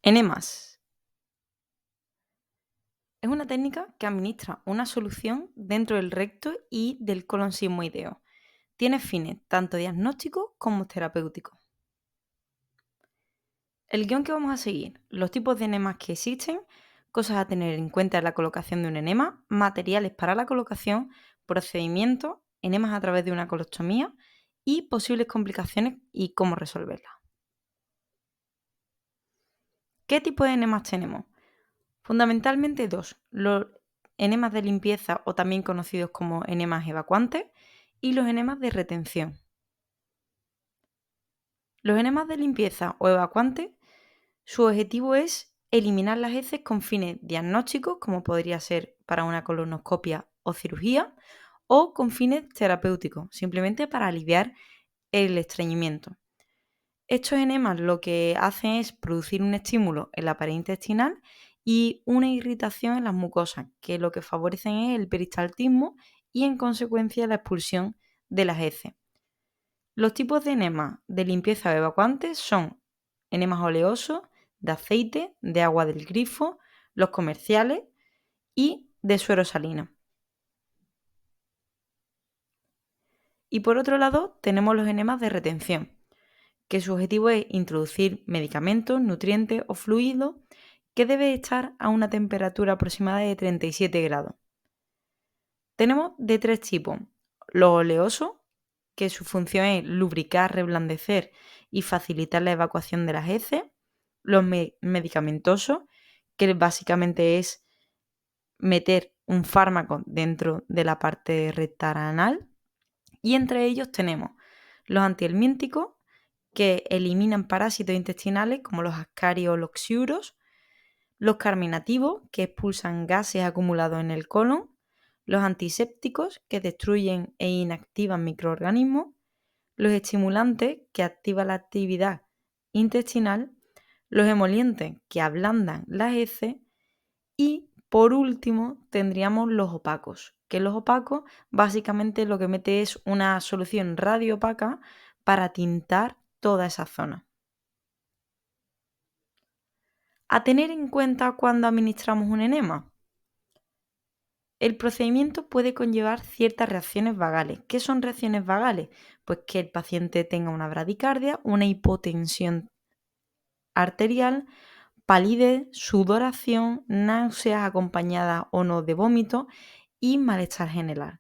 Enemas. Es una técnica que administra una solución dentro del recto y del colon sigmoideo. Tiene fines tanto diagnósticos como terapéuticos. El guión que vamos a seguir, los tipos de enemas que existen, cosas a tener en cuenta en la colocación de un enema, materiales para la colocación, procedimientos, enemas a través de una colostomía y posibles complicaciones y cómo resolverlas. ¿Qué tipo de enemas tenemos? Fundamentalmente dos, los enemas de limpieza o también conocidos como enemas evacuantes y los enemas de retención. Los enemas de limpieza o evacuantes, su objetivo es eliminar las heces con fines diagnósticos, como podría ser para una colonoscopia o cirugía, o con fines terapéuticos, simplemente para aliviar el estreñimiento. Estos enemas lo que hacen es producir un estímulo en la pared intestinal y una irritación en las mucosas, que lo que favorecen es el peristaltismo y en consecuencia la expulsión de las heces. Los tipos de enemas de limpieza o evacuantes son enemas oleosos, de aceite, de agua del grifo, los comerciales y de suero salino. Y por otro lado tenemos los enemas de retención, que su objetivo es introducir medicamentos, nutrientes o fluidos que debe estar a una temperatura aproximada de 37 grados. Tenemos de tres tipos: los oleosos, que su función es lubricar, reblandecer y facilitar la evacuación de las heces; los medicamentosos, que básicamente es meter un fármaco dentro de la parte rectal anal; y entre ellos tenemos los antihelmínticos, que eliminan parásitos intestinales como los ascarios o los xiuros; los carminativos, que expulsan gases acumulados en el colon; los antisépticos, que destruyen e inactivan microorganismos; los estimulantes, que activan la actividad intestinal; los emolientes, que ablandan las heces; y por último tendríamos los opacos, que los opacos básicamente lo que mete es una solución radioopaca para tintar toda esa zona. A tener en cuenta cuando administramos un enema. El procedimiento puede conllevar ciertas reacciones vagales. ¿Qué son reacciones vagales? Pues que el paciente tenga una bradicardia, una hipotensión arterial, palidez, sudoración, náuseas acompañadas o no de vómito y malestar general.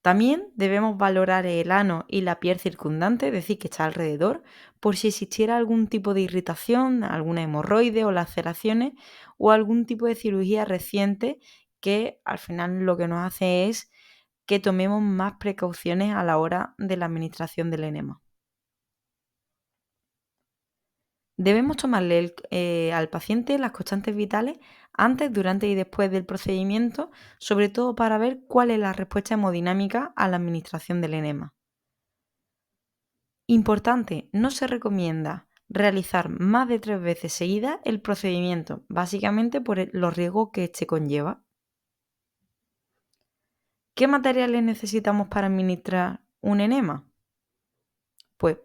También debemos valorar el ano y la piel circundante, es decir, que está alrededor, por si existiera algún tipo de irritación, alguna hemorroide o laceraciones o algún tipo de cirugía reciente, que al final lo que nos hace es que tomemos más precauciones a la hora de la administración del enema. Debemos tomarle al paciente las constantes vitales antes, durante y después del procedimiento, sobre todo para ver cuál es la respuesta hemodinámica a la administración del enema. Importante, no se recomienda realizar más de 3 veces seguidas el procedimiento, básicamente por los riesgos que este conlleva. ¿Qué materiales necesitamos para administrar un enema? Pues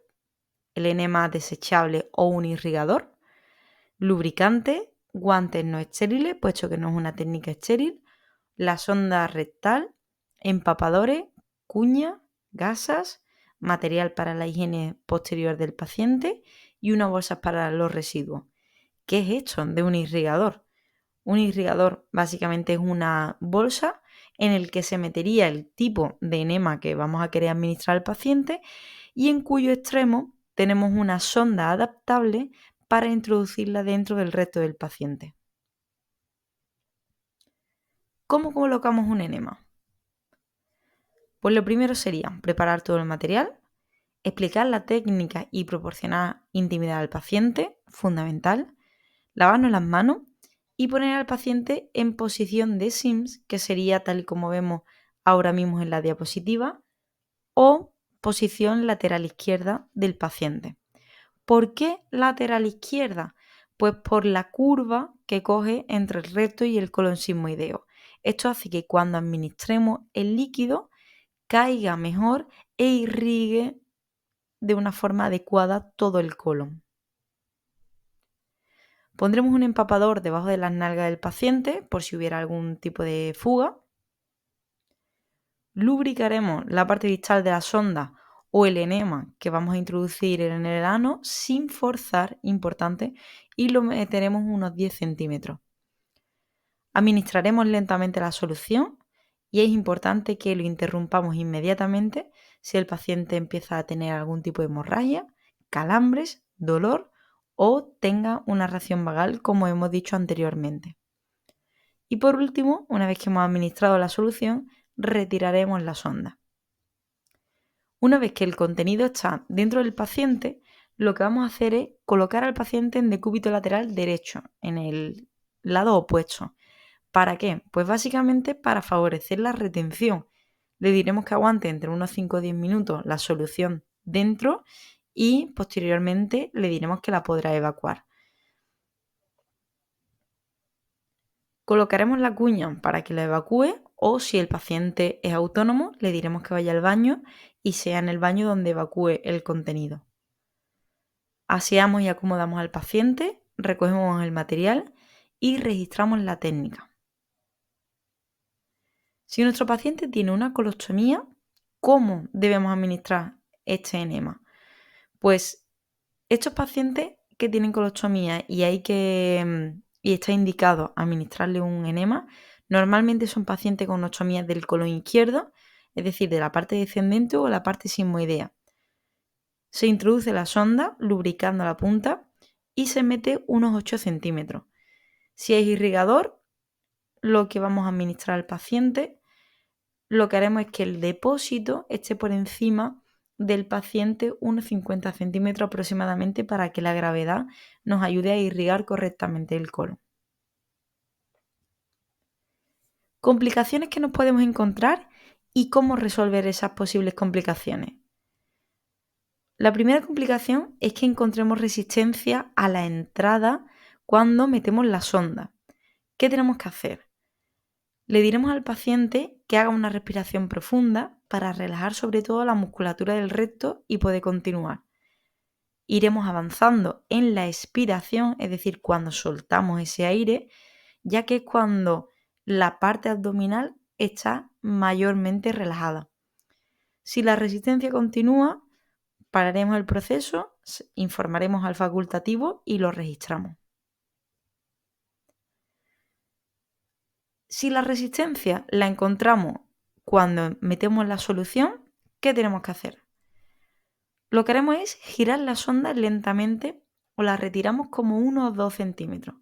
el enema desechable o un irrigador, lubricante, guantes no estériles, puesto que no es una técnica estéril, la sonda rectal, empapadores, cuña, gasas, material para la higiene posterior del paciente y una bolsa para los residuos. ¿Qué es esto de un irrigador? Un irrigador básicamente es una bolsa en el que se metería el tipo de enema que vamos a querer administrar al paciente y en cuyo extremo tenemos una sonda adaptable para introducirla dentro del recto del paciente. ¿Cómo colocamos un enema? Pues lo primero sería preparar todo el material, explicar la técnica y proporcionar intimidad al paciente, fundamental, lavarnos las manos y poner al paciente en posición de Sims, que sería tal y como vemos ahora mismo en la diapositiva, o posición lateral izquierda del paciente. ¿Por qué lateral izquierda? Pues por la curva que coge entre el recto y el colon sigmoideo. Esto hace que cuando administremos el líquido caiga mejor e irrigue de una forma adecuada todo el colon. Pondremos un empapador debajo de las nalgas del paciente por si hubiera algún tipo de fuga. Lubricaremos la parte distal de la sonda o el enema que vamos a introducir en el ano sin forzar, importante, y lo meteremos unos 10 centímetros. Administraremos lentamente la solución y es importante que lo interrumpamos inmediatamente si el paciente empieza a tener algún tipo de hemorragia, calambres, dolor o tenga una reacción vagal, como hemos dicho anteriormente. Y por último, una vez que hemos administrado la solución, retiraremos la sonda. Una vez que el contenido está dentro del paciente, lo que vamos a hacer es colocar al paciente en decúbito lateral derecho, en el lado opuesto. ¿Para qué? Pues básicamente para favorecer la retención. Le diremos que aguante entre unos 5 o 10 minutos la solución dentro y posteriormente le diremos que la podrá evacuar. Colocaremos la cuña para que la evacúe o si el paciente es autónomo le diremos que vaya al baño y sea en el baño donde evacúe el contenido. Aseamos y acomodamos al paciente, recogemos el material y registramos la técnica. Si nuestro paciente tiene una colostomía, ¿cómo debemos administrar este enema? Pues estos pacientes que tienen colostomía y está indicado administrarle un enema, normalmente son pacientes con ostomías del colon izquierdo, es decir, de la parte descendente o la parte sigmoidea. Se introduce la sonda lubricando la punta y se mete unos 8 centímetros. Si es irrigador, lo que vamos a administrar al paciente, lo que haremos es que el depósito esté por encima del paciente unos 50 centímetros aproximadamente para que la gravedad nos ayude a irrigar correctamente el colon. Complicaciones que nos podemos encontrar y cómo resolver esas posibles complicaciones. La primera complicación es que encontremos resistencia a la entrada cuando metemos la sonda. ¿Qué tenemos que hacer? Le diremos al paciente que haga una respiración profunda para relajar sobre todo la musculatura del recto y poder continuar. Iremos avanzando en la expiración, es decir, cuando soltamos ese aire, ya que es cuando la parte abdominal está mayormente relajada. Si la resistencia continúa, pararemos el proceso, informaremos al facultativo y lo registramos. Si la resistencia la encontramos cuando metemos la solución, ¿qué tenemos que hacer? Lo que haremos es girar la sonda lentamente o la retiramos como 1 o 2 centímetros.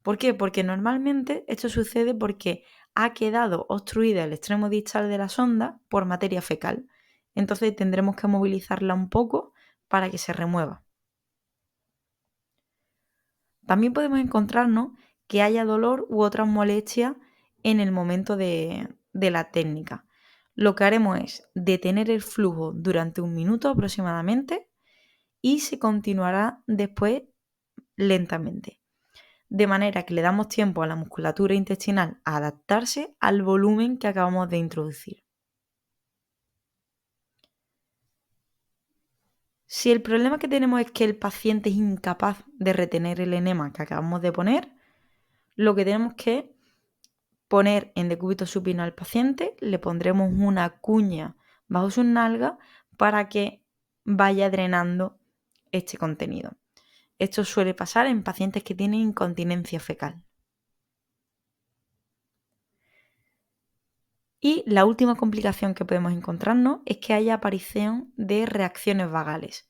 ¿Por qué? Porque normalmente esto sucede porque ha quedado obstruida el extremo distal de la sonda por materia fecal. Entonces tendremos que movilizarla un poco para que se remueva. También podemos encontrarnos que haya dolor u otras molestias en el momento de la técnica. Lo que haremos es detener el flujo durante 1 minuto aproximadamente y se continuará después lentamente. De manera que le damos tiempo a la musculatura intestinal a adaptarse al volumen que acabamos de introducir. Si el problema que tenemos es que el paciente es incapaz de retener el enema que acabamos de poner, lo que tenemos que poner en decúbito supino al paciente, le pondremos una cuña bajo sus nalgas para que vaya drenando este contenido. Esto suele pasar en pacientes que tienen incontinencia fecal. Y la última complicación que podemos encontrarnos es que haya aparición de reacciones vagales.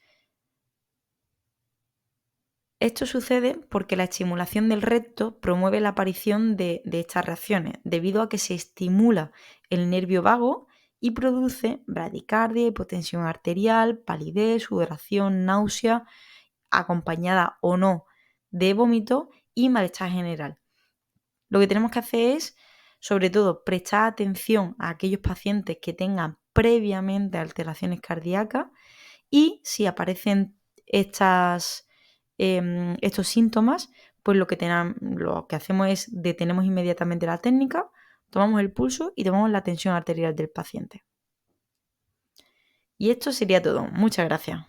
Esto sucede porque la estimulación del recto promueve la aparición de estas reacciones, debido a que se estimula el nervio vago y produce bradicardia, hipotensión arterial, palidez, sudoración, náusea, acompañada o no de vómito y malestar general. Lo que tenemos que hacer es, sobre todo, prestar atención a aquellos pacientes que tengan previamente alteraciones cardíacas y si aparecen estos síntomas, pues lo que hacemos es detenemos inmediatamente la técnica, tomamos el pulso y tomamos la tensión arterial del paciente. Y esto sería todo. Muchas gracias.